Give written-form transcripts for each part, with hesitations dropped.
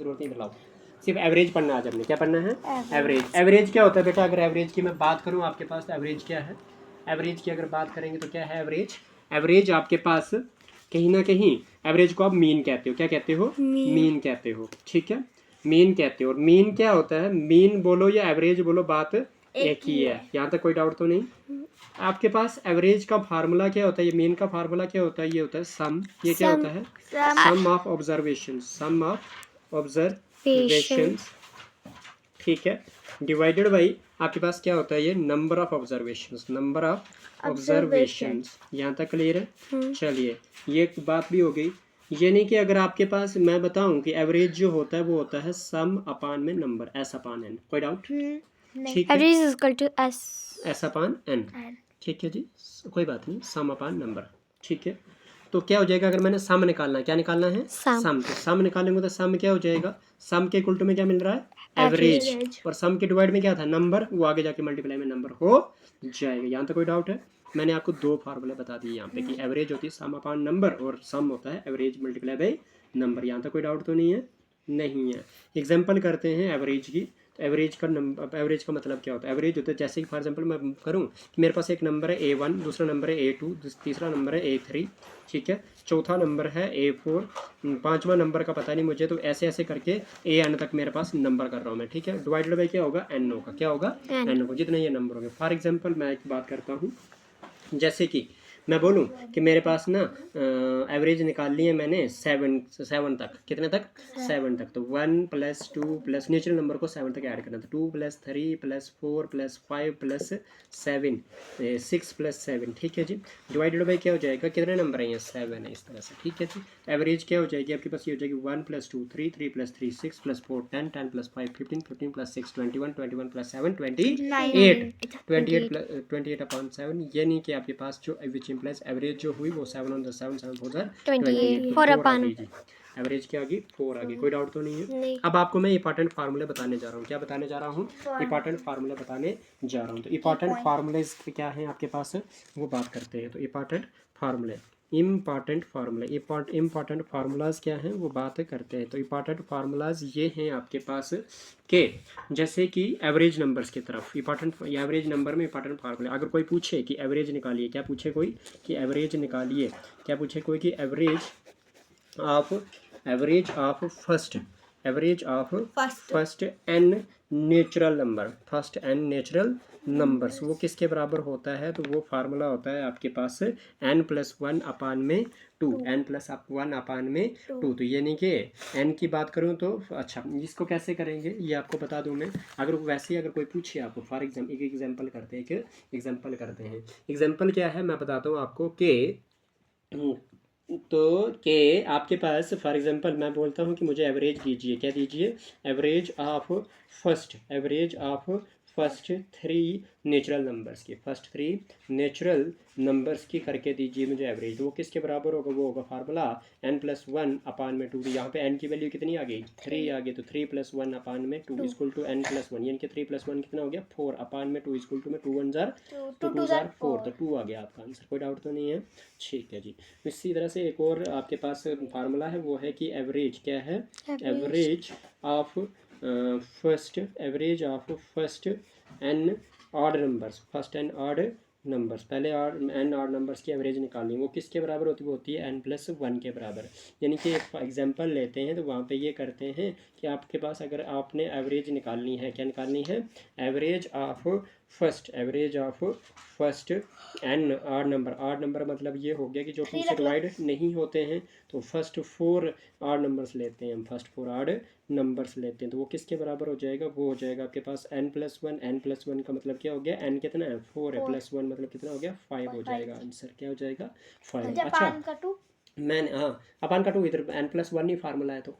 की जरूरत नहीं, लाओ सिर्फ एवरेज पढ़ना आज हमने। क्या पढ़ना है? एवरेज। एवरेज क्या होता है बेटा? अगर एवरेज की मैं बात करूँ आपके पास, तो एवरेज क्या है? एवरेज की अगर बात करेंगे तो क्या है एवरेज? एवरेज आपके पास कहीं ना कहीं एवरेज को आप मीन कहते हो। क्या कहते हो? मीन कहते हो, ठीक है, मीन कहते हो। और मीन क्या होता है? मीन बोलो या एवरेज बोलो, बात एक ही है। यहाँ तक कोई डाउट तो नहीं? आपके पास एवरेज का फार्मूला क्या होता है? ये मीन का फार्मूला क्या होता है? ये होता है सम। ये क्या होता है? Some of observation, some of observation, ठीक है, डिवाइडेड बाई आपके पास क्या होता है? ये number of observations, number of observations. यहाँ तक क्लियर है? चलिए, ये एक बात भी हो गई। ये नहीं कि अगर आपके पास मैं बताऊं कि एवरेज जो होता है वो होता है सम अपान में नंबर, एस अपान एन। कोई डाउट? ठीक है, average is equal to S, S upon N, ठीक है जी, कोई बात नहीं, सम अपान नंबर, ठीक है। तो क्या हो जाएगा अगर मैंने सम निकालना है? क्या निकालना है? सम। तो सम निकालेंगे तो सम क्या हो जाएगा? सम के उल्टे में क्या मिल रहा है? एवरेज। और सम के डिवाइड में क्या था? नंबर। वो आगे जाके मल्टीप्लाई में नंबर हो जाएगा। यहाँ तक कोई डाउट है? मैंने आपको दो फार्मूले बता दिए यहाँ पे कि एवरेज होती है सम अपान नंबर और सम होता है एवरेज मल्टीप्लाई बाई नंबर। यहाँ तक कोई डाउट तो नहीं है? नहीं है। एग्जाम्पल करते हैं एवरेज की। तो एवरेज का नंबर, एवरेज का मतलब क्या होता है? एवरेज होता है जैसे कि फॉर एग्जांपल मैं करूं कि मेरे पास एक नंबर है A1, दूसरा नंबर है A2, तीसरा नंबर है A3, ठीक है, चौथा नंबर है A4, पांचवा नंबर का पता नहीं मुझे। तो ऐसे ऐसे करके AN तक मेरे पास नंबर कर रहा हूँ मैं, ठीक है। डिवाइडेड बाई क्या होगा? N होगा। क्या होगा? N होगा, जितने ये नंबर होंगे। फॉर एग्जाम्पल मैं एक बात करता हूँ, जैसे कि मैं बोलूं कि मेरे पास ना एवरेज निकाल ली है मैंने सेवन तक। कितने तक? 7 तक। तो 1 + 2 प्लस नेचुरल नंबर को 7 तक ऐड करना था। 2 + 3 + 4 + 5 + 7, 6 + 7, ठीक है जी। डिवाइडेड बाई क्या हो जाएगा? कितने नंबर है? ये 7 है, इस तरह से, ठीक है जी। एवरेज क्या हो जाएगी आपके पास? ये हो जाएगी 1 + 2 3, 3 + 3 6 + 4 10, 10 + 5 15, 15 + 6 21, 21 + 7 28, 28 अपॉन 7। ये नहीं कि आपके पास जो विच इम्प्लाइज एवरेज जो हुई वो 7 on 7 7 4 28, 4 आ गई जी। एवरेज क्या आ गई? 4 आ गई। कोई डाउट तो नहीं है? अब आपको मैं इंपॉर्टेंट फार्मूले बताने जा रहा हूँ। क्या बताने जा रहा हूँ? इंपॉर्टेंट फार्मूले बताने जा रहा हूँ। तो इंपॉर्टेंट फार्मूले क्या है आपके पास, वो बात करते हैं। तो इंपॉर्टेंट फार्मूले, इम्पॉर्टेंट फार्मूला, इम्पॉर्टेंट फार्मूलाज क्या हैं वो बात करते हैं। तो इम्पॉर्टेंट फार्मूलाज ये हैं आपके पास के, जैसे कि एवरेज नंबर्स की तरफ इंपॉर्टेंट, एवरेज नंबर में इंपॉर्टेंट फार्मूला। अगर कोई पूछे कि एवरेज निकालिए, क्या पूछे कोई कि एवरेज निकालिए, क्या पूछे कोई कि average of first, average of first N natural number, first N natural numbers, वो किसके बराबर होता है? तो वो फार्मूला होता है आपके पास n+1 अपान में 2, n+1 अपान में 2। तो ये नहीं कि n की बात करूँ तो अच्छा, इसको कैसे करेंगे ये आपको बता दूँ मैं। अगर वैसे अगर कोई पूछे आपको, फॉर एग्जाम्पल एक एग्जाम्पल करते हैं, एक एग्जाम्पल करते हैं। एग्जाम्पल क्या है मैं बताता हूँ आपको कि तो के आपके पास फॉर एग्जांपल मैं बोलता हूँ कि मुझे एवरेज दीजिए। क्या दीजिए? Average of first, average of first 3 natural numbers की, फर्स्ट 3 नेचुरल नंबर्स की करके दीजिए मुझे एवरेज। तो वो किसके बराबर होगा? वो होगा फार्मूला n+1 अपान में 2। यहाँ पे n की वैल्यू कितनी आ गई? 3 आ गई। तो 3+1 अपान में 2 इक्वल टू n+1, यानी कि 3+1 कितना हो गया? 4 अपान में 2 इक्वल टू में 2 1 जार 2 जार 4। तो 2 आ गया आपका आंसर। कोई डाउट तो नहीं है? ठीक है जी। इसी तरह से एक और आपके पास फार्मूला है, वो है कि एवरेज क्या है? Average of first, average of first N odd numbers, first N odd numbers, पहले एन ऑड नंबर्स की एवरेज निकालनी, वो किसके बराबर होती है? वो होती है n+1 के बराबर। यानी कि एक एग्जांपल लेते हैं तो वहाँ पे ये करते हैं कि आपके पास अगर आपने एवरेज निकालनी है, क्या निकालनी है? Average of first, average of first N odd number. Odd number मतलब ये हो गया कि जो 2 से डिवाइड नहीं होते हैं। तो फर्स्ट 4 ऑड नंबर्स लेते हैं हम, फर्स्ट 4 ऑड नंबर्स लेते हैं। तो वो किसके बराबर हो जाएगा? वो हो जाएगा आपके पास n+1। n+1 का मतलब क्या हो गया? n कितना है? 4 है, +1 मतलब कितना हो गया? 5 हो जाएगा। आंसर क्या हो जाएगा? 5। अच्छा, मैंने हाँ अपान का 2 इधर n+1 ही फार्मूला है। तो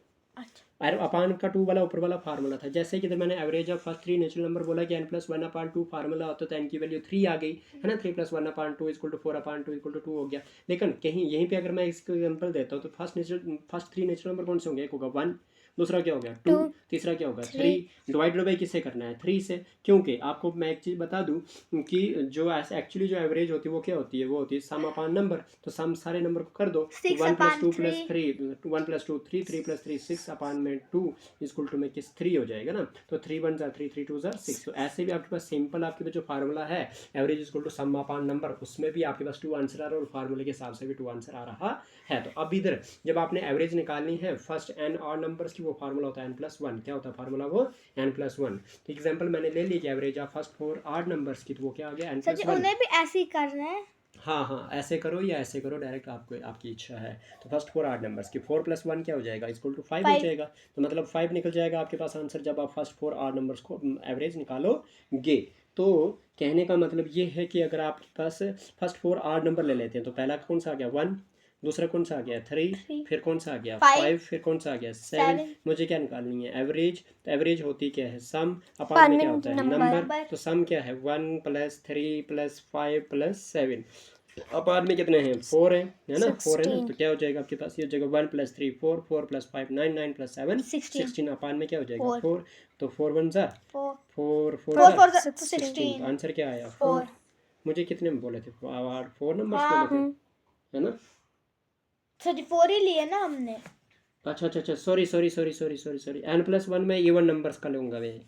अरे अपान का 2 वाला ऊपर वाला फार्मूला था। जैसे कि इधर मैंने average of first 3 natural number बोला कि n+1 अपान 2 फार्मूला होता तो n की वैल्यू 3 आ गई है ना। 3+1 upon 2 equal to 4 upon 2 equal to 2 हो गया। लेकिन कहीं यहीं पे अगर मैं इसको एग्जांपल देता हूँ तो फर्स्ट 3 नेचुरल नंबर कौन से होंगे? एक होगा 1 दूसरा क्या हो गया 2, तीसरा क्या होगा 3, डिवाइडेड बाई किससे करना है 3 से, क्योंकि आपको मैं एक चीज़ बता दूं कि जो एक्चुअली जो एवरेज होती है वो क्या होती है, वो होती है सम अपान नंबर। तो सम सारे नंबर को कर दो, 1 + 2 + 3, 1 + 2 3, 3 + 3 6 अपान में 2 इक्वल टू में किस 3 हो जाएगा ना। तो 3 1 = 3, 3 2 = 6। तो ऐसे भी आपके पास सिंपल आपके पास जो फार्मूला है average equal to sum upon number, उसमें भी आपके पास 2 आंसर आ रहा है और फार्मूले के हिसाब से भी 2 आंसर आ रहा है। तो अब इधर जब आपने एवरेज निकालनी है फर्स्ट एन ऑड नंबर्स की, वो फार्मूला होता है n+1। क्या होता है फार्मूला वो n+1। तो एग्जांपल मैंने ले ली कि average of first 4 odd numbers की, तो वो क्या आ गया n+1। उन्हें भी ऐसे ही करना है। हाँ ऐसे करो या ऐसे करो, डायरेक्ट आपको आपकी इच्छा है। तो फर्स्ट 4 ऑड नंबर्स की 4 + 1 क्या हो जाएगा इक्वल टू 5 हो जाएगा। तो मतलब 5 निकल जाएगा आपके पास आंसर जब आप फर्स्ट 4 ऑड नंबर्स को एवरेज निकालोगे। तो कहने का मतलब ये है कि अगर आपके पास फर्स्ट 4 ऑड नंबर ले लेते हैं तो पहला कौन सा आ गया 1, दूसरा कौन सा आ गया 3, फिर कौन सा आ गया 5, फिर कौन सा आ गया 7। मुझे क्या निकालनी है एवरेज। तो एवरेज होती क्या है सम अपान में क्या होता है नंबर। तो सम क्या है 1 + 3 + 5 + 7 अपान में कितने हैं 4 है ना 4 है ना। तो क्या हो जाएगा आपके पास ये हो जाएगा 1 + 3 4, 4 + 5 9, 9 + 7 16 अपान में क्या हो जाएगा 4। तो 4 1 = 4, 4 16। आंसर क्या आया 4। मुझे कितने में बोले थे 4 नंबर्स बोले थे है ना। सॉरी 4 ही लिए ना हमने। अच्छा सॉरी n+1 में इवन नंबर्स का लूँगा मैं,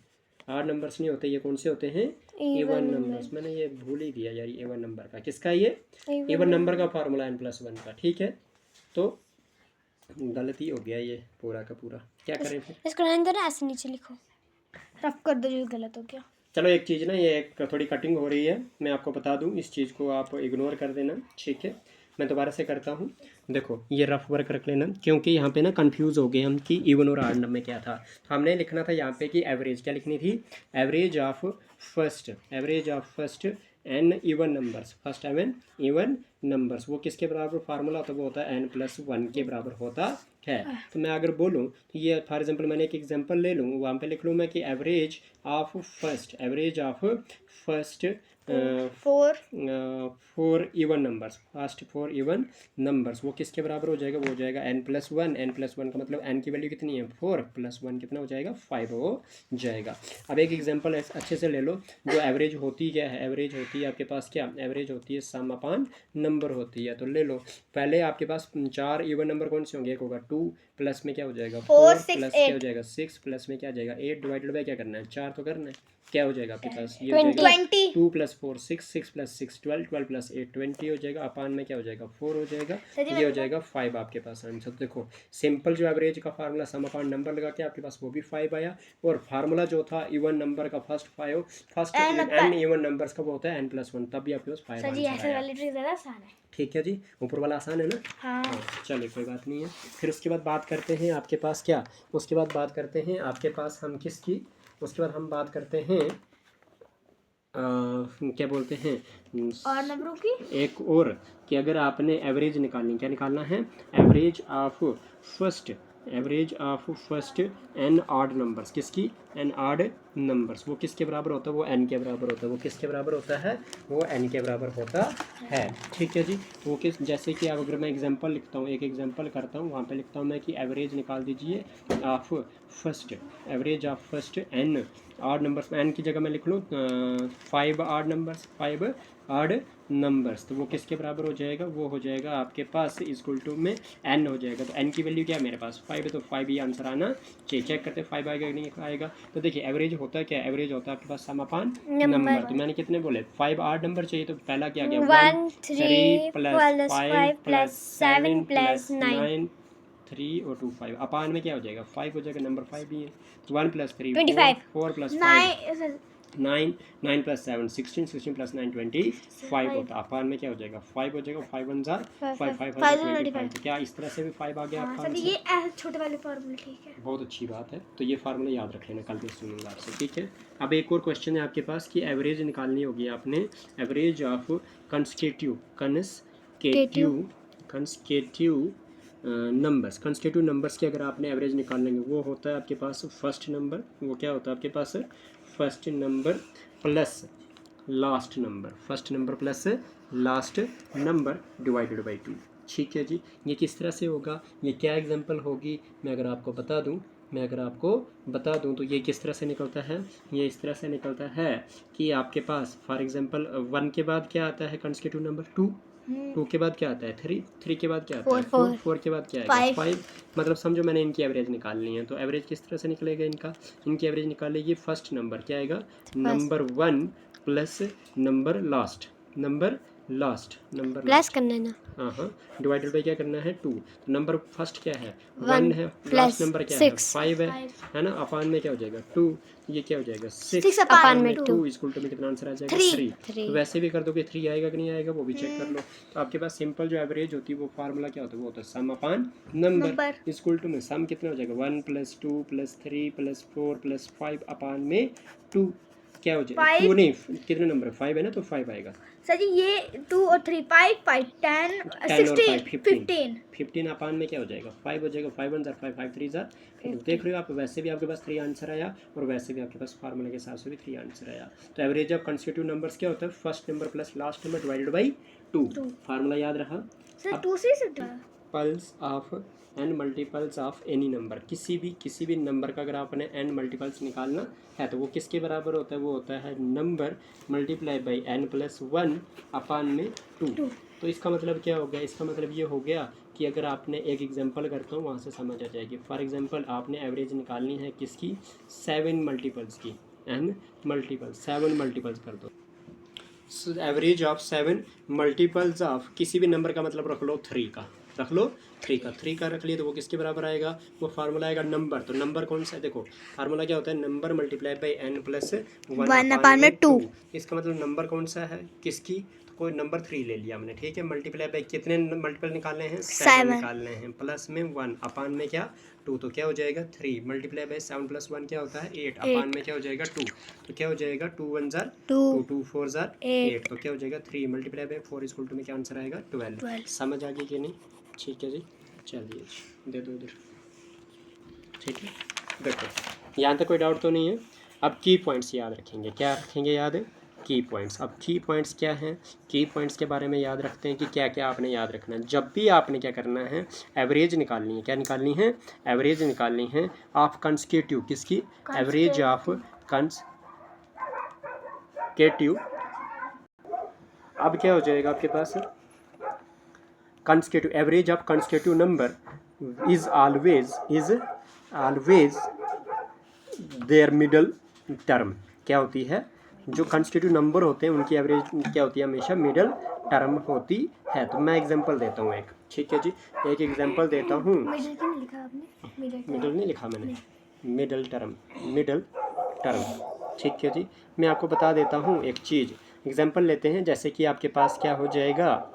आड नंबर्स नहीं होते, ये कौन से होते हैं इवन नंबर्स। मैंने ये भूल ही दिया यार इवन नंबर का, किसका ये इवन नंबर का फार्मूला n+1 का। ठीक है तो गलती हो गया ये पूरा का पूरा, क्या करें फिर इसको रहने दो ना, ऐसे नीचे लिखो, रफ कर दो जो गलत हो गया। चलो एक चीज़ ना, ये थोड़ी कटिंग हो रही है, मैं आपको बता दूं, इस चीज़ को आप इग्नोर कर देना ठीक है। मैं दोबारा से करता हूँ, देखो ये रफ वर्क रख लेना, क्योंकि यहाँ पे ना कंफ्यूज हो गए हम कि इवन और ऑड में क्या था। तो हमने लिखना था यहाँ पे कि एवरेज क्या लिखनी थी, average of first n even numbers, first n even numbers, वो किसके बराबर फार्मूला होता है, वो होता है n+1 के बराबर होता है। तो मैं अगर बोलूँ तो ये फॉर एग्जांपल मैंने एक एग्जांपल ले लूँ, वहाँ पे लिख लूँ मैं कि average of first 4 even numbers, first 4 even numbers, वो किसके बराबर हो जाएगा, वो हो जाएगा n+1। n+1 का मतलब n की वैल्यू कितनी है 4 + 1 कितना हो जाएगा 5 हो जाएगा। अब एक एग्जांपल अच्छे से ले लो, जो एवरेज होती क्या है, एवरेज होती है आपके पास क्या, एवरेज होती है सम अपान नंबर होती है। तो ले लो पहले आपके पास 4 इवन नंबर कौन से होंगे, एक होगा 2, प्लस में क्या हो जाएगा 4, प्लस क्या हो जाएगा 6, प्लस में क्या आ जाएगा 8, डिवाइडेड बाय क्या करना है 4 तो करना है, क्या हो जाएगा आपके पास ये हो जाएगा 2 + 4 6, 6 + 6 12, 12 + 8 20 हो जाएगा, अपान में क्या हो जाएगा 4 हो जाएगा, ये हो जाएगा 5 आपके पास आंसर। देखो सिंपल जो एवरेज का फार्मूला सम अपान नंबर लगा के आपके पास वो भी 5 आया, और फार्मूला जो था इवन नंबर का फर्स्ट n इवन नंबर्स का वो होता है n+1, तब भी आपके पास 5 आंसर आया। ठीक है जी, ऊपर वाला आसान है ना। हाँ चलिए कोई बात नहीं है। फिर उसके बाद बात करते हैं आपके पास क्या, उसके बाद बात करते हैं आपके पास हम किसकी, उसके बाद हम बात करते हैं क्या बोलते हैं और नंबरों की, एक और कि अगर आपने एवरेज निकालनी, क्या निकालना है average of first n odd numbers, किसकी n ऑड नंबर्स, वो किसके बराबर होता है, वो n के बराबर होता है, वो किसके बराबर होता है, वो n के बराबर होता है। ठीक है जी, वो किस, जैसे कि अब अगर मैं एग्जांपल लिखता हूँ, एक एग्जांपल करता हूँ, वहाँ पे लिखता हूँ मैं कि एवरेज निकाल दीजिए of average of first n odd numbers, n की जगह मैं लिख लूँ 5 ऑड नंबर्स, तो वो किसके बराबर हो जाएगा, वो हो जाएगा आपके पास इक्वल टू में n हो जाएगा। तो n की वैल्यू क्या है मेरे पास 5 है, तो 5 ही आंसर आना चाहिए। चेक करते 5 आएगा कि नहीं आएगा। तो देखिए एवरेज होता है क्या, एवरेज होता है आपके पास सम अपान नंबर। तो मैंने कितने बोले 5 ऑड नंबर चाहिए, तो पहला क्या गया 1 3 + 5 + 7 + 9 3 और 2 5 अपान में क्या हो जाएगा 5 हो जाएगा, नंबर 5 भी है। 1 + 3 4 + 5 9 9 + 7 16 16 + 9 25 होता, अपान में क्या हो जाएगा 5 हो जाएगा, 5 1 जार 5 5 25। तो क्या इस तरह से भी 5 आ गया आपका आंसर, ये छोटे वाले फार्मूले। ठीक है, बहुत अच्छी बात है। तो ये फार्मूला याद रख लेना, कल भी सुनूंगा आपसे। ठीक है, अब एक और क्वेश्चन है आपके पास कि एवरेज निकालनी होगी आपने, एवरेज ऑफ कंसेक्यूटिव नंबर्स की अगर आपने एवरेज निकालेंगे, वो होता है आपके पास फर्स्ट नंबर, वो क्या होता है आपके पास first number plus last number divided by 2। ठीक है जी, ये किस तरह से होगा, ये क्या एग्जांपल होगी, मैं अगर आपको बता दूं, मैं अगर आपको बता दूं तो ये किस तरह से निकलता है, ये इस तरह से निकलता है कि आपके पास फॉर एग्जांपल 1 के बाद क्या आता है कंसेक्यूटिव नंबर 2, 2 के बाद क्या आता है 3, 3 के बाद क्या आता है 4, 4 के बाद क्या आएगा 5। मतलब समझो मैंने इनकी एवरेज निकालनी है, तो एवरेज किस तरह से निकलेगा इनका, इनकी एवरेज निकालेगी फर्स्ट नंबर क्या आएगा number 1 plus number last, number last, number plus करना है ना, हाँ डिवाइडेड बाई क्या करना है 2। तो नंबर फर्स्ट क्या है 1 है, लास्ट नंबर क्या है 5 है ना, अपान में क्या हो जाएगा 2, ये क्या हो जाएगा 6 अपान में 2 इक्वल टू में कितना आंसर आ जाएगा 3। तो वैसे भी कर दोगे 3 आएगा कि नहीं आएगा वो भी चेक कर लो। तो आपके पास सिंपल जो एवरेज होती है वो फार्मूला क्या होता है, वो होता है sum upon number equal to में सम कितना हो जाएगा 1 + 2 + 3 + 4 + 5 अपान में 2 क्या हो जाएगा 2 नहीं कितने नंबर है 5 है ना, तो 5 आएगा सर जी। ये 2 और 3 5 5 10 16 15 अपान में क्या हो जाएगा 5 हो जाएगा, 5 1 जार 5 5 3 जार। देख रहे हो आप, वैसे भी आपके पास 3 आंसर आया और वैसे भी आपके पास फार्मूला के हिसाब से भी 3 आंसर आया। तो एवरेज ऑफ कंसेक्यूटिव नंबर्स क्या होता है first number plus last number divided by 2। Formula याद रहा सर 2 से plus of n multiples of any number, किसी भी नंबर का अगर आपने एन मल्टीपल्स निकालना है तो वो किसके बराबर होता है, वो होता है number multiply by n plus 1 upon में 2। तो इसका मतलब क्या हो गया, इसका मतलब ये हो गया कि अगर आपने एक एग्जांपल करता हूँ वहाँ से समझ आ जाएगी। फॉर एग्जांपल आपने एवरेज निकालनी है किसकी 7 मल्टीपल्स की, एन मल्टीपल्स 7 मल्टीपल्स कर दो। एवरेज ऑफ 7 मल्टीपल्स ऑफ किसी भी नंबर का मतलब रख लो 3 का, रख लो 3 का रख लिए तो वो किसके बराबर आएगा, वो फार्मूला आएगा नंबर। तो नंबर कौन सा है, देखो फार्मूला क्या होता है number multiply by n plus 1 upon में 2। इसका मतलब नंबर कौन सा है किसकी, तो कोई नंबर 3 ले लिया हमने, ठीक है। मल्टीप्लाई बाई कितने मल्टीपल निकालने हैं 7 निकालने हैं, प्लस में 1 अपान में क्या 2, तो क्या हो जाएगा 3 मल्टीप्लाई बाई 7 + 1 क्या होता है 8 अपान में क्या हो जाएगा 2, तो क्या हो जाएगा 2 1 जार 2 2 4 जार 8, तो क्या हो जाएगा 3 मल्टीप्लाई बाई 4 इक्वल टू में क्या आंसर आएगा 12। समझ आ गई कि नहीं, ठीक है जी। चलिए दे दो इधर, ठीक है। देखो यहाँ तक कोई डाउट तो नहीं है। अब की पॉइंट्स याद रखेंगे, क्या रखेंगे याद है की पॉइंट्स। अब की पॉइंट्स क्या हैं, की पॉइंट्स के बारे में याद रखते हैं कि क्या क्या आपने याद रखना है। जब भी आपने क्या करना है एवरेज निकालनी है, क्या निकालनी है एवरेज निकालनी है ऑफ कंसेक्यूटिव, किसकी एवरेज ऑफ कंसेक्यूटिव। अब क्या हो जाएगा आपके पास consecutive average of consecutive number is always their middle term. क्या होती है जो कंसेक्यूटिव नंबर होते हैं उनकी एवरेज क्या होती है हमेशा मिडल टर्म होती है। तो मैं एग्जांपल देता हूँ एक, ठीक है जी। एक एग्जांपल देता हूँ, मिडल नहीं लिखा मैंने, मिडल टर्म ठीक है जी। मैं आपको बता देता हूँ एक चीज़, एग्जांपल लेते हैं। जैसे कि आपके पास क्या हो जाएगा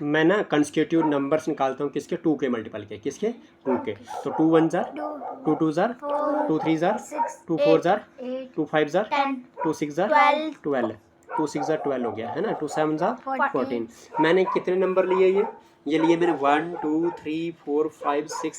मैं ना कंसेक्यूटिव नंबर्स निकालता हूँ किसके 2 के मल्टीपल के, किसके 2 के। तो 2 1 jar 2 2 jar 2 3 jar 2 4 jar 2 5 jar 2 6 jar 12 2 6 jar 12 हो गया है ना, 2 7 जार 14। मैंने कितने नंबर लिए ये लिए मैंने 1 2 3 4 5 6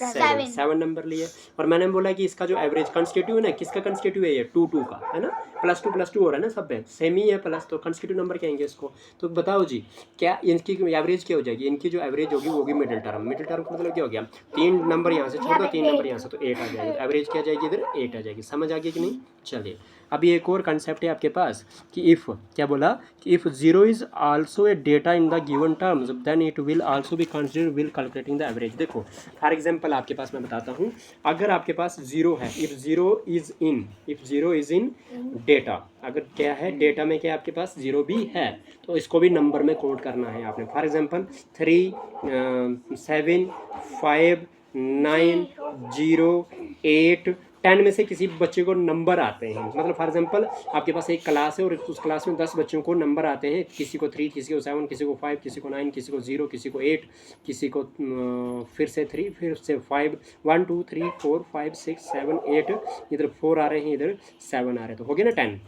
7 नंबर लिए। और मैंने बोला कि इसका जो एवरेज कंसेक्यूटिव है ना, किसका कंसेक्यूटिव है ये 2 2 का है ना, +2 +2 हो रहा है ना, सब है सेम ही है प्लस, तो कंसेक्यूटिव नंबर कहेंगे इसको। तो बताओ जी क्या इनकी एवरेज क्या हो जाएगी, इनकी जो एवरेज होगी वो होगी मिडिल टर्म। मिडिल टर्म का मतलब क्या हो गया 3 नंबर यहाँ से छोड़ दो 3 नंबर यहाँ से, तो 8 आ जाएगी। तो एवरेज क्या आ जाएगी इधर 8 आ जाएगी। समझ आ गई कि नहीं। चलिए अभी एक और कंसेप्ट है आपके पास कि इफ़, क्या बोला कि if 0 is also a data in the given terms then it will also be considered will calculating the average. देखो फॉर एग्जांपल आपके पास मैं बताता हूँ, अगर आपके पास 0 है, इफ़ 0 इज़ इन डेटा, अगर क्या है डेटा में क्या आपके पास 0 भी है तो इसको भी नंबर में कोड करना है आपने। फॉर एग्जांपल 3 7 5 9 0 8 10 में से किसी बच्चे को नंबर आते हैं। मतलब फॉर एग्जांपल आपके पास एक क्लास है और उस क्लास में 10 बच्चों को नंबर आते हैं, किसी को 3 किसी को 7 किसी को 5 किसी को 9 किसी को 0 किसी को 8 किसी को फिर से 3 फिर से 5 1 2 3 4 5 6 7 8 इधर 4 आ रहे हैं इधर 7 आ रहे हैं, तो हो गया ना 10।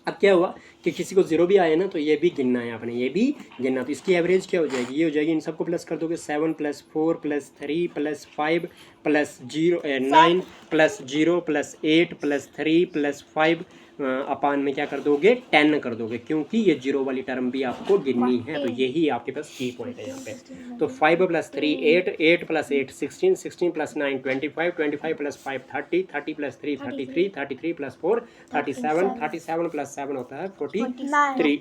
अब क्या हुआ कि किसी को 0 भी आए ना तो ये भी गिनना है आपने, ये भी गिनना। तो इसकी एवरेज क्या हो जाएगी, ये हो जाएगी इन सबको प्लस कर दोगे 7 + 4 + 3 + 5 + 0 9 + 0 + 8 + 3 + 5 अपान में क्या कर दोगे 10 कर दोगे, क्योंकि ये जीरो वाली टर्म भी आपको गिननी है। तो यही आपके पास की पॉइंट है यहाँ पे। तो 5 + 3 8, 8 + 8 16, 16 + 9 25, 25 + 5 30, 30 + 3 33, 33 + 4 37, 37 + 7 होता है 43,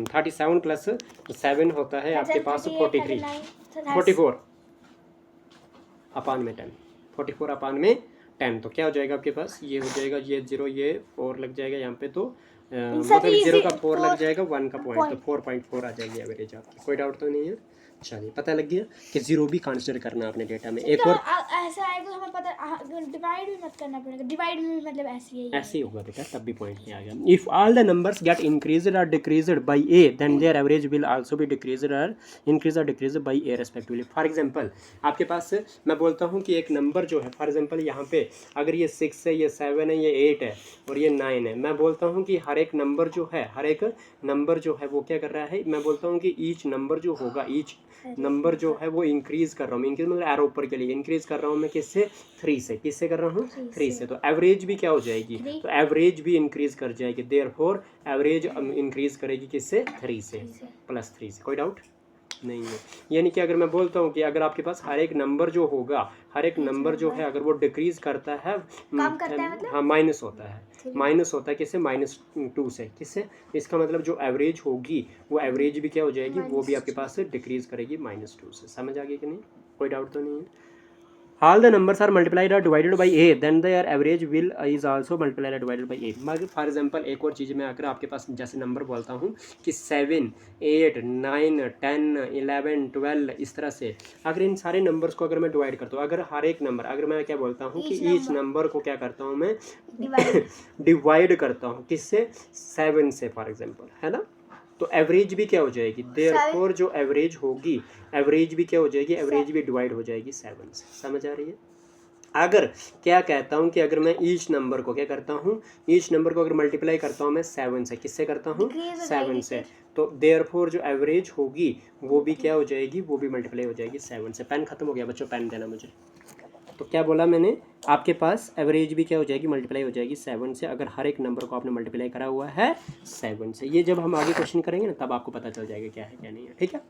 37 + 7 होता है आपके पास 43, 44 अपान में 10, 44 अपान में 10। तो क्या हो जाएगा आपके पास, ये हो जाएगा, ये 0 ये 4 लग जाएगा यहाँ पे, तो मतलब 0 का 4 लग जाएगा, 1 का पॉइंट, तो 4.4 आ जाएगी एवरेज आपकी। कोई डाउट तो नहीं है? चलिए पता लग गया कि 0 भी कंसिडर करना अपने डेटा में। एक और ऐसा है तो हमें पता डिवाइड भी मत करना पड़ेगा, डिवाइड में मतलब ऐसे ही होगा बेटा, तब भी पॉइंट नहीं आएगा। If all the numbers get increased और decreased by a then their average will also be decreased और इंक्रीज और decreased by a respectively. For example आपके पास मैं बोलता हूँ कि एक नंबर जो है, फॉर एग्जांपल यहाँ पे अगर ये 6 है, ये 7 है, ये 8 है और ये 9 है, मैं बोलता हूँ कि हर एक नंबर जो है वो क्या कर रहा है, मैं बोलता हूँ कि ईच नंबर जो होगा, ईच नंबर जो है वो इंक्रीज कर रहा हूँ, इंक्रीज मतलब एरो ऊपर के लिए इंक्रीज कर रहा हूँ मैं, किससे 3 से, किससे कर रहा हूँ 3 से। तो एवरेज भी क्या हो जाएगी, तो एवरेज भी इंक्रीज कर जाएगी, देयरफॉर एवरेज इंक्रीज करेगी किससे 3 से, +3 से। कोई डाउट नहीं है। यानी कि अगर मैं बोलता हूँ कि अगर आपके पास हर एक नंबर जो होगा, हर एक नंबर जो है अगर वो डिक्रीज करता है, कम करता है मतलब हाँ माइनस होता है, माइनस होता है किससे, -2 से, किससे, इसका मतलब जो एवरेज होगी वो एवरेज भी क्या हो जाएगी, वो भी आपके पास डिक्रीज करेगी -2 से। समझ आ गई कि नहीं? कोई डाउट तो नहीं है? All the numbers are multiplied or divided by a, then their average will is also multiplied or divided by a। मगर फॉर एग्जांपल एक और चीज़ में अगर आपके पास जैसे नंबर बोलता हूँ कि 7 8 9 10 11 12 इस तरह से, अगर इन सारे नंबर्स को अगर मैं डिवाइड करता हूँ, अगर हर एक नंबर, अगर मैं क्या बोलता हूँ कि ईच नंबर को क्या करता हूँ मैं डिवाइड करता हूँ किससे, 7 से फॉर एग्जांपल, है ना, तो एवरेज भी क्या हो जाएगी, देयरफॉर जो एवरेज होगी, एवरेज भी क्या हो जाएगी, एवरेज भी डिवाइड हो जाएगी 7 से। समझ आ रही है? अगर क्या कहता हूँ कि अगर मैं ईच नंबर को क्या करता हूँ, ईच नंबर को अगर मल्टीप्लाई करता हूँ मैं 7 से, किससे करता हूँ 7 से, तो देयरफॉर जो एवरेज होगी वो भी क्या हो जाएगी, वो भी मल्टीप्लाई हो जाएगी 7 से। पेन खत्म हो गया बच्चों, पेन देना मुझे। तो क्या बोला मैंने, आपके पास एवरेज भी क्या हो जाएगी, मल्टीप्लाई हो जाएगी 7 से, अगर हर एक नंबर को आपने मल्टीप्लाई करा हुआ है 7 से। ये जब हम आगे क्वेश्चन करेंगे ना तब आपको पता चल जाएगा क्या है क्या नहीं है, ठीक है।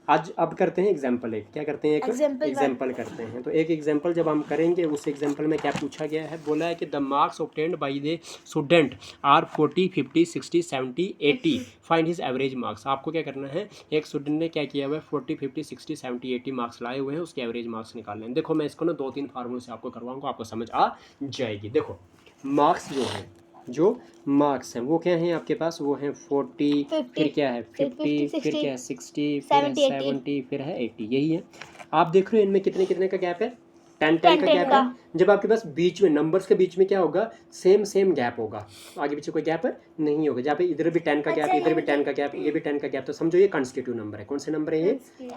आज अब करते हैं एग्जाम्पल, एक क्या करते हैं, एक एग्जाम्पल करते हैं। तो एक एग्जाम्पल जब हम करेंगे, उस एग्जाम्पल में क्या पूछा गया है, बोला है कि the marks obtained by the student are 40 50 60 70 80, find his average marks. आपको क्या करना है, एक स्टूडेंट ने क्या किया हुआ है, 40 50 60 70 80 मार्क्स लाए हुए हैं, उसके एवरेज मार्क्स निकालने हैं। देखो मैं इसको ना 2-3 फार्मूले से आपको करवाऊंगा, आपको समझ आ जाएगी। देखो मार्क्स जो मार्क्स हैं वो क्या हैं आपके पास, वो हैं 40, फिर क्या है 50, फिर क्या है 60, फिर है 70, फिर है 80, यही है। आप देख रहे हो इनमें कितने कितने का गैप है, 10 का गैप है। जब आपके पास बीच में नंबर्स के बीच में क्या होगा, सेम गैप होगा, आगे पीछे कोई गैप नहीं होगा। जहाँ पे इधर भी 10 का गैप, इधर भी 10 का गैप, ये भी 10 का गैप, तो समझो ये कंस्टिट्यूटिव नंबर है। कौन से नंबर है ये,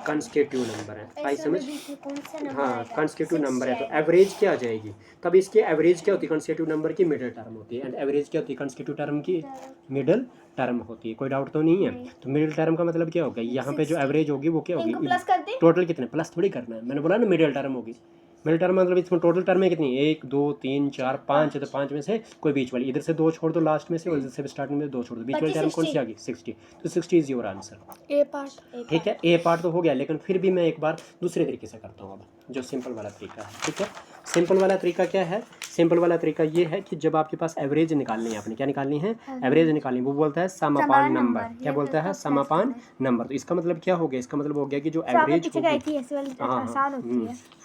कंस्टिट्यूटिव नंबर है, आई समझ, हाँ कंस्टिट्यूटिव नंबर है। तो एवरेज क्या आ जाएगी, तब इसकी एवरेज क्या होती है, कंस्टिट्यूटिव नंबर की मिडिल टर्म होती है, एंड एवरेज क्या होती है, कंस्टिट्यूटिव टर्म की मिडिल टर्म होती है। कोई डाउट तो नहीं है? तो मिडिल टर्म का मतलब क्या होगा, यहाँ पे जो एवरेज होगी वो क्या होगी, टोटल कितने प्लस थोड़ी करना है, मैंने बोला ना मिडिल टर्म होगी। मिडिल टर्म मतलब इसमें टोटल टर्म है कितनी, 1 2 3 4 5 है, तो 5 में से कोई बीच वाली, इधर से 2 छोड़ दो लास्ट में से, और इधर से स्टार्टिंग में 2 छोड़ दो, बीच वाली टर्म कौन सी आ गई 60, तो 60 is your answer, A part. ठीक है, ए पार्ट तो हो गया, लेकिन फिर भी मैं एक बार दूसरे तरीके से करता हूँ अब, जो सिंपल वाला तरीका है, ठीक है। सिंपल वाला तरीका क्या है, सिंपल वाला तरीका ये है कि जब आपके पास एवरेज निकालनी है, आपने क्या निकालनी है, एवरेज निकालनी, वो बोलता है सम अपान नंबर, क्या बोलता है, सम अपान नंबर। तो इसका मतलब क्या हो गया, इसका मतलब हो गया कि जो एवरेज होगी, हाँ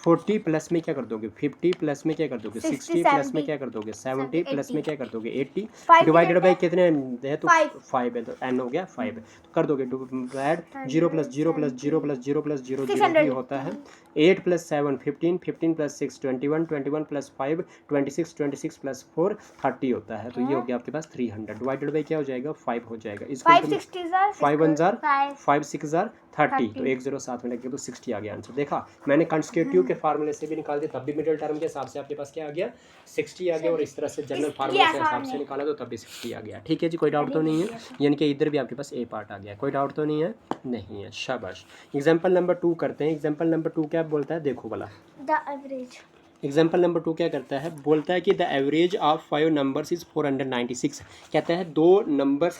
40 प्लस में क्या कर दोगे 50, प्लस में क्या कर दोगे 60, प्लस में क्या कर दोगे 70, प्लस में क्या कर दोगे 80, डिवाइडेड बाई कितने है, तो 5 है, तो n हो गया 5 है, तो कर दोगे डिवाइड 0 + 0 + 0 + 0 + 0 0 भी होता है, 8 + 7 15, 15 + 6 21, 21 + 5 26, 26 + 4 30 होता है। तो ये हो गया आपके पास 300, डिवाइडेड बाई क्या हो जाएगा 5 हो जाएगा, इसको 5 1 5 6 30, तो 1 0 साथ में लगे तो 60 आ गया आंसर। देखा मैंने कंस्टिट्यूटिव के फार्मूले से भी निकाल दिया, तब भी मिडिल टर्म के हिसाब से आपके पास क्या आ गया 60 आ गया, और इस तरह से जनरल फार्मूले के हिसाब से निकाला तो तब भी 60 आ गया, ठीक है जी। कोई डाउट तो नहीं है, यानी कि इधर भी आपके पास ए पार्ट आ गया, कोई डाउट तो नहीं है, नहीं है, शाबाश। एग्जाम्पल नंबर 2 करते हैं। एग्जाम्पल नंबर 2 क्या बोलता है, देखो वाला, द एवरेज एग्जाम्पल नंबर 2 क्या करता है, बोलता है कि the average of 5 numbers is 496। कहता है 5 नंबर्स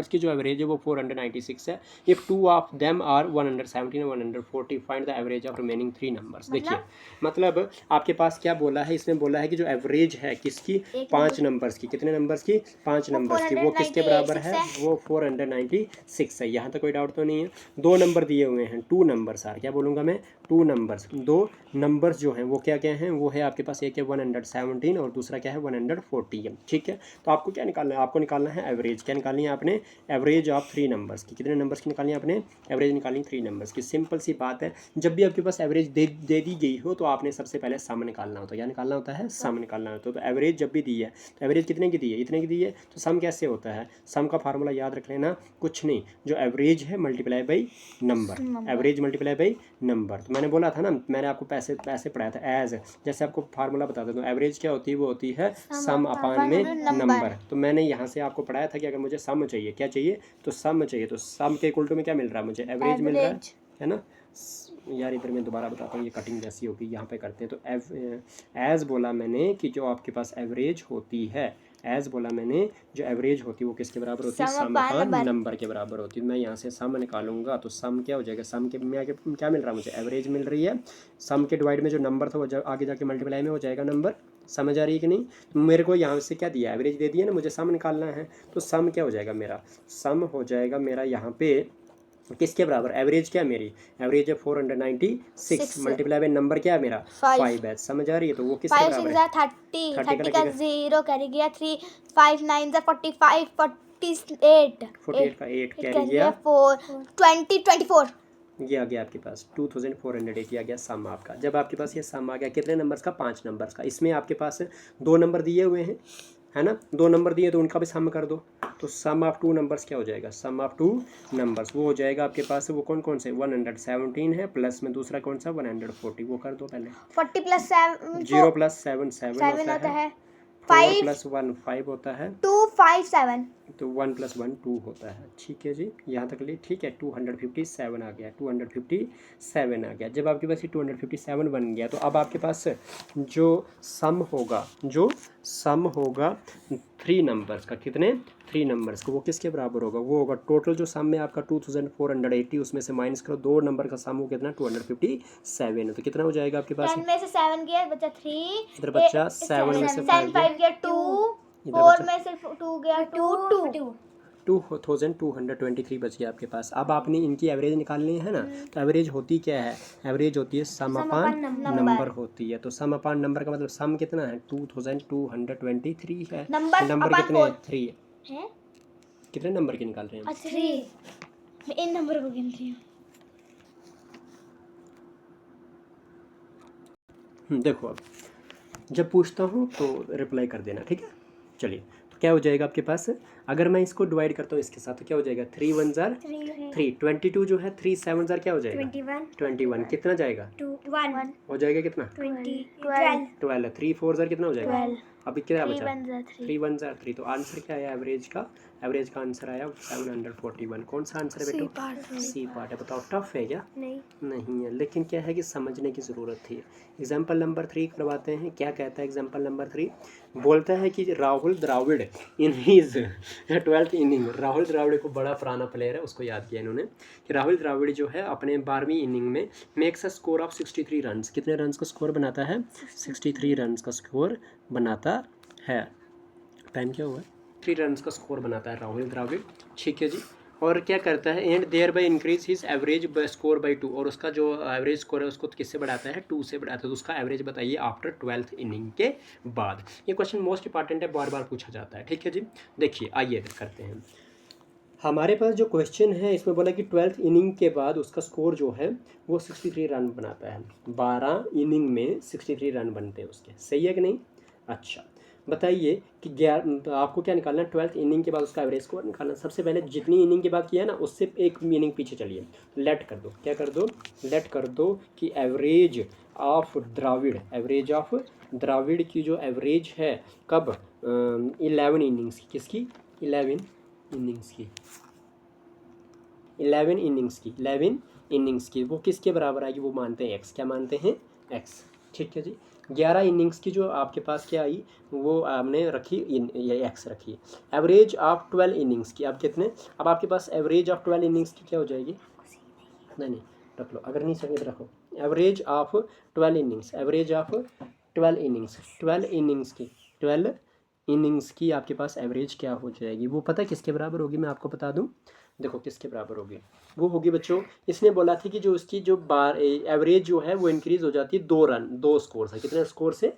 की जो एवरेज है वो 496 है। इफ़ 2 ऑफ देम आर 117 और 140 find the average of remaining 3 numbers. देखिए मतलब आपके पास क्या बोला है, इसने बोला है कि जो एवरेज है किसकी, 5 नंबर्स की, कितने नंबर्स की, 5 नंबर्स की, वो किसके बराबर है, वो 496 है। यहाँ तक कोई डाउट तो नहीं है। 2 नंबर दिए हुए हैं, 2 नंबर्स आर, क्या बोलूँगा मैं, 2 नंबर्स। 2 नंबर्स जो हैं वो क्या क्या हैं, वो है आपके पास, एक है 117 और दूसरा क्या है 140 है। ठीक है, तो आपको क्या निकालना है, आपको निकालना है एवरेज। क्या निकालनी है आपने, एवरेज ऑफ 3 नंबर्स की। कितने नंबर्स की निकालनी है आपने, एवरेज निकालनी 3 नंबर्स की। सिंपल सी बात है, जब भी आपके पास एवरेज दे दी गई हो तो आपने सबसे पहले सम निकालना होता है। क्या निकालना होता है, सम निकालना होता है। तो एवरेज जब भी दी है तो एवरेज कितने की दी है, इतने की दी है, तो सम कैसे होता है, सम का फार्मूला याद रख लेना, कुछ नहीं, जो एवरेज है multiply by number, average multiply by number. तो मैंने बोला था ना, मैंने आपको पैसे पढ़ाया था एज, जैसे आपको फार्मूला बता देता हूँ, एवरेज क्या होती है, वो होती है सम अपान में नंबर। तो मैंने यहाँ से आपको पढ़ाया था कि अगर मुझे सम चाहिए, क्या चाहिए, तो सम चाहिए, तो सम के इक्वल टू में क्या मिल रहा है मुझे, एवरेज मिल रहा है ना। यार इधर मैं दोबारा बताता हूँ, ये कटिंग जैसी होगी, यहाँ पे करते हैं। तो एज बोला मैंने कि जो आपके पास एवरेज होती है, एज बोला मैंने जो एवरेज होती है वो किसके बराबर होती है, सम अपान नंबर के बराबर होती है। मैं यहाँ से सम निकालूंगा तो सम क्या हो जाएगा, सम के में क्या मिल रहा है मुझे, एवरेज मिल रही है। सम के डिवाइड में जो नंबर था वो आगे जाके मल्टीप्लाई में हो जाएगा नंबर। समझ आ रही है कि नहीं, तो मेरे को यहाँ से क्या दिया, एवरेज दे दिया ना, मुझे सम निकालना है। तो सम क्या हो जाएगा मेरा, सम हो जाएगा मेरा यहाँ पे किसके बराबर, एवरेज क्या है मेरी, एवरेज है 496 मल्टीप्लाई बाय नंबर क्या है मेरा 5 है। समझ आ रही है, तो वो किसके बराबर है, 30 का 0 कैरी गया 3, 5 9 45, 48 का 8 कैरी गया 4, 20 24, ये आ गया आपके पास 2408 आ गया सम आपका। जब आपके पास ये सम आ गया कितने नंबर्स का, 5 नंबर्स का। इसमें आपके पास 2 नंबर दिए हुए हैं, है ना, 2 नंबर दिए तो उनका भी सम कर दो। तो सम ऑफ 2 नंबर्स क्या हो जाएगा, सम ऑफ 2 नंबर्स वो हो जाएगा आपके पास, वो कौन कौन से, 117 है, प्लस में दूसरा कौन सा 140, वो कर दो पहले। 40 प्लस 7 0 प्लस 7 7 होता है, 4 प्लस 1 5 होता है, 2 5 7, तो 1 प्लस 1 2 होता है। ठीक है जी, यहाँ तक लिए ठीक है। 257 आ गया, 257 आ गया। जब आपके पास ये 257 बन गया तो अब आपके पास जो सम होगा 3 नंबर्स का, कितने, 3 नंबर्स का, वो किसके बराबर होगा, वो होगा टोटल जो सम में आपका 2480, उसमें से माइनस करो 2 नंबर का सम हो कितना 257 है, तो कितना हो जाएगा आपके पास, 10 में से 7 गया बचा 3, इधर बच्चा 7 में से 5 गया 2, 4 में से 2 गया 2, 2223 बच गया आपके पास। अब आपने इनकी एवरेज निकालनी है ना, तो एवरेज होती क्या है, एवरेज होती है सम अपान नंबर होती है। तो सम अपान नंबर का मतलब सम कितना है 2223 है, नंबर कितने हैं 3 है। कितने नंबर के निकाल रहे हैं, 3, मैं इन नंबर को गिन रही हूँ। देखो अब जब पूछता हूँ तो रिप्लाई कर देना, ठीक है। चलिए, तो क्या हो जाएगा आपके पास, अगर मैं इसको डिवाइड करता हूँ इसके साथ तो क्या हो जाएगा, 3 1 जार 3, 22 जो है 3 7 जार क्या हो जाएगा 21, कितना जाएगा 1 हो जाएगा कितना 12, 3 4 जार कितना हो जाएगा 12, अभी क्या बचा 3 1 जार 3, तो आंसर क्या आया एवरेज का आंसर आया 741। कौन सा आंसर है बेटा, सी पार्ट है। बताओ टफ है क्या, नहीं है, लेकिन क्या है कि समझने की ज़रूरत थी। एग्जाम्पल नंबर 3 करवाते हैं। क्या कहता है एग्जाम्पल नंबर 3, बोलता है कि Rahul Dravid in his 12th inning, Rahul Dravid को बड़ा पुराना प्लेयर है, उसको याद किया इन्होंने कि राहुल द्राविड़ जो है अपने 12वीं इनिंग में makes a score of 63 run, कितने रन का स्कोर बनाता है 63 रन का स्कोर बनाता है। टाइम क्या हुआ, 3 रन का स्कोर बनाता है राहुल द्राविड़, ठीक है जी। और क्या करता है, and thereby increase his average score by 2, और उसका जो एवरेज स्कोर है उसको किससे बढ़ाता है 2 से बढ़ाता है। तो उसका एवरेज बताइए आफ्टर 12th इनिंग के बाद। ये क्वेश्चन मोस्ट इंपॉर्टेंट है, बार बार पूछा जाता है, ठीक है जी। देखिए आइए करते हैं, हमारे पास जो क्वेश्चन है इसमें बोला कि 12th इनिंग के बाद उसका स्कोर जो है वो 63 रन बनाता है। 12 इनिंग में 63 रन बनते हैं उसके, सही है कि नहीं। अच्छा बताइए कि आपको क्या निकालना है, 12th इनिंग के बाद उसका एवरेज स्कोर निकालना। सबसे पहले जितनी इनिंग के बाद किया ना उससे एक इनिंग पीछे चलिए, लेट कर दो, क्या कर दो, लेट कर दो कि एवरेज ऑफ द्राविड़ की जो एवरेज है कब 11 इनिंग्स की, किसकी 11 इनिंग्स की वो किसके बराबर आएगी, वो मानते हैं एक्स, क्या मानते हैं एक्स, ठीक है जी। 11 इनिंग्स की जो आपके पास क्या आई वो आपने रखी ये एक्स रखी। एवरेज ऑफ 12 इनिंग्स की अब कितने, अब आपके पास एवरेज ऑफ 12 इनिंग्स की क्या हो जाएगी, नहीं रख लो, अगर नहीं सके तो रखो। Average of 12 innings, average of 12 innings, 12 innings की, 12 इनिंग्स की आपके पास एवरेज क्या हो जाएगी, वो पता है किसके बराबर होगी, मैं आपको बता दूं। देखो किसके बराबर होगी, वो होगी बच्चों, इसने बोला थी कि जो उसकी जो बार एवरेज जो है वो इंक्रीज हो जाती है 2 रन 2 स्कोर से, कितने स्कोर से,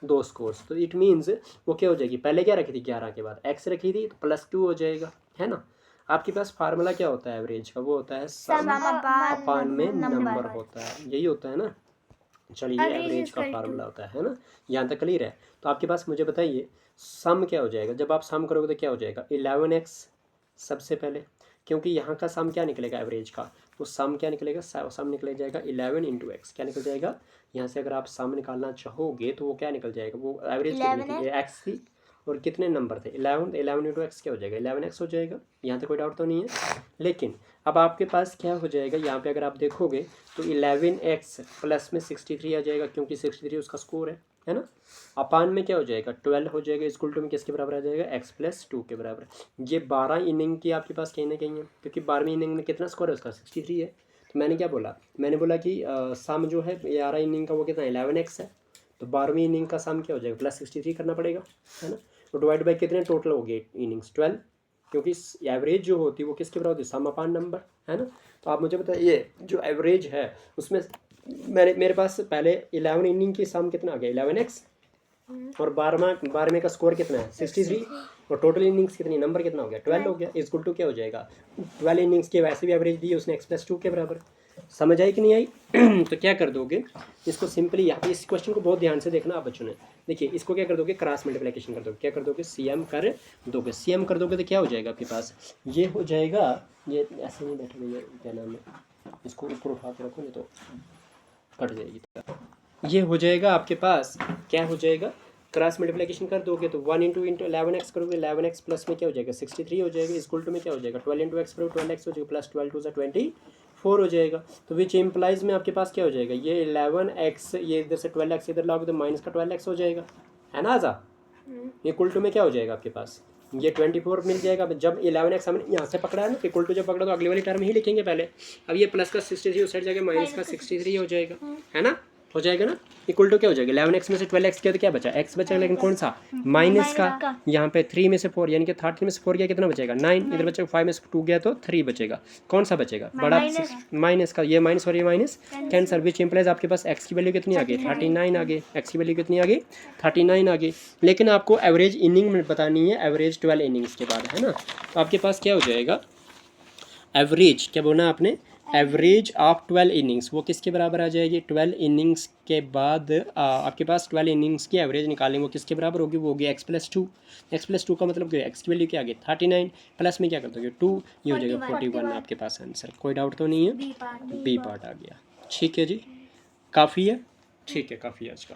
2 स्कोर। तो इट मीन्स वो क्या हो जाएगी, पहले क्या रखी थी 11 के बाद एक्स रखी थी तो +2 हो जाएगा, है ना। आपके पास फार्मूला क्या होता है एवरेज का, वो होता है सम अपान में नंबर होता है, यही होता है ना। चलिए एवरेज का फार्मूला होता है ना, यहाँ तक क्लियर है। तो आपके पास मुझे बताइए सम क्या हो जाएगा, जब आप सम करोगे तो क्या हो जाएगा 11x सबसे पहले, क्योंकि यहाँ का सम क्या निकलेगा एवरेज का, तो सम क्या निकलेगा, सम निकल जाएगा 11 × x, क्या निकल जाएगा यहाँ से, अगर आप सम निकालना चाहोगे तो वो क्या निकल जाएगा, वो एवरेज कितनी थी x थी और कितने नंबर थे 11, 11 × x क्या हो जाएगा 11x हो जाएगा, यहाँ तक कोई डाउट तो नहीं है। लेकिन अब आपके पास क्या हो जाएगा, यहाँ पे अगर आप देखोगे तो 11x प्लस में 63 आ जाएगा, क्योंकि 63 उसका स्कोर है ना। अपान में क्या हो जाएगा 12 हो जाएगा, इक्वल टू में किसके बराबर आ जाएगा x + 2 के बराबर। ये 12 इनिंग की आपके पास कहीं ना कहीं है, क्योंकि 12वीं इनिंग में कितना स्कोर है उसका 63 है। तो मैंने क्या बोला, मैंने बोला कि सम जो है 11 इनिंग का वो कितना 11x है, तो 12वीं इनिंग का सम क्या हो जाएगा +63 करना पड़ेगा, है ना। तो डिवाइड बाई कितने टोटल हो गए इनिंग्स 12, क्योंकि एवरेज जो होती है वो किसके बराबर होती है सम अपान नंबर, है ना। तो आप मुझे बताइए जो एवरेज है उसमें मेरे पास पहले 11 इनिंग की सम कितना आ गया 11x और 12वें का स्कोर कितना है 63 और टोटल इनिंग्स कितनी नंबर कितना हो गया 12 हो गया, इक्वल टू क्या हो जाएगा 12 इनिंग्स की वैसे भी एवरेज दी है उसने x + 2 के बराबर। समझ आई कि नहीं आई तो क्या कर दोगे इसको सिंपली, यहाँ पे इस क्वेश्चन को बहुत ध्यान से देखना आप बच्चों ने। देखिए इसको क्या कर दोगे क्रॉस मल्टीप्लिकेशन कर दोगे, क्या कर दोगे CM कर दोगे, CM कर दोगे तो क्या हो जाएगा आपके पास, ये हो जाएगा, ये ऐसे नहीं बैठे भैया क्या नाम है, इसको ऊपर उठा के रखो नहीं तो कट जाएगी। ये हो जाएगा आपके पास, क्या हो जाएगा क्रॉस मल्टीप्लिकेशन कर दोगे तो 1 × 11x करोगे, 11x प्लस में क्या हो जाएगा 63 हो जाएगा, इक्वल टू में क्या हो जाएगा 12 × x करोगे 12x हो जाएगा, प्लस 12 × 2 = 24 हो जाएगा। तो विच इम्प्लाइज में आपके पास क्या हो जाएगा, ये 11x ये इधर से 12x इधर लाओगे तो माइनस का 12x हो जाएगा, है ना आजा। इक्वल टू में क्या हो जाएगा आपके पास ये 24 मिल जाएगा। जब 11x हमने यहाँ से पकड़ा है ना, इक्वल टू जब पकड़ा तो अगली वाली टर्म ही लिखेंगे पहले। अब ये प्लस का 63 उस साइड जाएगा माइनस का 63 हो जाएगा, है ना, हो जाएगा ना। इक्वल टू क्या हो जाएगा 11x में से 12x किया तो क्या बचा x बचा, लेकिन कौन सा माइनस का, यहाँ पे 3 में से 4 यानी कि 13 में से 4 गया कितना बचेगा 9, इधर बचेगा 5 में से 2 गया तो 3 बचेगा, कौन सा बचेगा बड़ा माइनस का, ये माइनस और ये माइनस कैंसर, विच इम्प्लाइज आपके पास x की वैल्यू कितनी आ गई 39 आ गई, x की वैल्यू कितनी आ गई 39 आ गई। लेकिन आपको एवरेज इनिंग में बतानी है, एवरेज 12 इनिंग्स के बाद, है ना। तो आपके पास क्या हो जाएगा एवरेज, क्या बोलना आपने एवरेज ऑफ 12 इनिंग्स, वो किसके बराबर आ जाएगी 12 इनिंग्स के बाद आपके पास 12 इनिंग्स की एवरेज निकालेंगे, वो किसके बराबर होगी, वो होगी x + 2। x + 2 का मतलब क्या है, x की वैल्यू क्या आ गई 39 प्लस में क्या कर दोगे 2, ये हो जाएगा 41 आपके पास आंसर। कोई डाउट तो नहीं है, बी पार्ट आ गया। ठीक है जी, काफ़ी है, ठीक है काफ़ी है आज का।